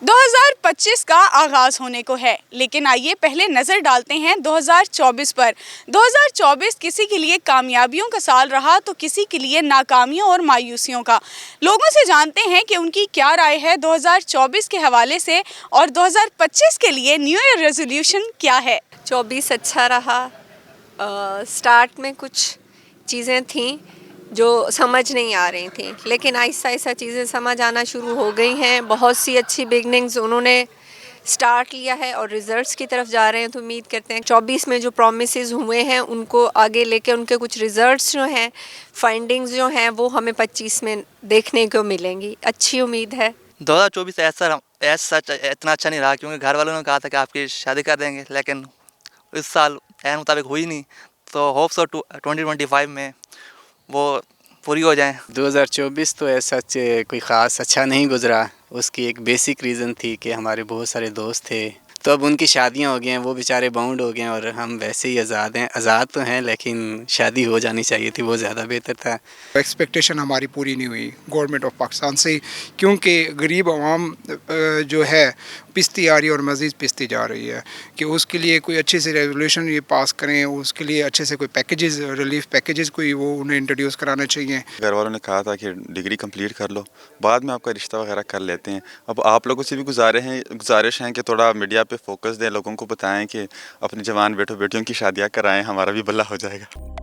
2025 का आगाज होने को है, लेकिन आइए पहले नजर डालते हैं 2024 पर। 2024 किसी के लिए कामयाबियों का साल रहा तो किसी के लिए नाकामियों और मायूसियों का। लोगों से जानते हैं कि उनकी क्या राय है 2024 के हवाले से और 2025 के लिए न्यू ईयर रेजोल्यूशन क्या है। 24 अच्छा रहा। स्टार्ट में कुछ चीज़ें थीं जो समझ नहीं आ रही थी, लेकिन आहिस्ता आहिस्ता चीज़ें समझ आना शुरू हो गई हैं। बहुत सी अच्छी बिगनिंग्स उन्होंने स्टार्ट लिया है और रिजल्ट्स की तरफ जा रहे हैं। तो उम्मीद करते हैं 24 में जो प्रॉमिसेस हुए हैं उनको आगे लेके उनके कुछ रिजल्ट्स जो हैं, फाइंडिंग्स जो हैं, वो हमें 25 में देखने को मिलेंगी। अच्छी उम्मीद है। 2024 ऐसा सच इतना अच्छा नहीं रहा, क्योंकि घर वालों ने कहा था कि आपकी शादी कर देंगे, लेकिन इस साल ऐन मुताबिक हुई नहीं। तो होप्स और 2025 में वो पूरी हो जाएं। 2024 तो ऐसा कोई ख़ास अच्छा नहीं गुजरा। उसकी एक बेसिक रीज़न थी कि हमारे बहुत सारे दोस्त थे, तो अब उनकी शादियां हो गई हैं, वो बेचारे बाउंड हो गए हैं और हम वैसे ही आज़ाद हैं। आज़ाद तो हैं लेकिन शादी हो जानी चाहिए थी, वो ज़्यादा बेहतर था। एक्सपेक्टेशन हमारी पूरी नहीं हुई गवर्नमेंट ऑफ पाकिस्तान से, क्योंकि गरीब आवाम जो है पिसती आ रही है और मज़ीद पिसती जा रही है। कि उसके लिए कोई अच्छे से रेजोल्यूशन ये पास करें, उसके लिए अच्छे से कोई पैकेजेस, रिलीफ पैकेजेस कोई वो उन्हें इंट्रोड्यूस कराना चाहिए। घर वालों ने कहा था कि डिग्री कंप्लीट कर लो, बाद में आपका रिश्ता वगैरह कर लेते हैं। अब आप लोगों से भी गुजारिश है कि थोड़ा मीडिया पे फोकस दें, लोगों को बताएं कि अपने जवान बेटों बेटियों की शादियां कराएं, हमारा भी भला हो जाएगा।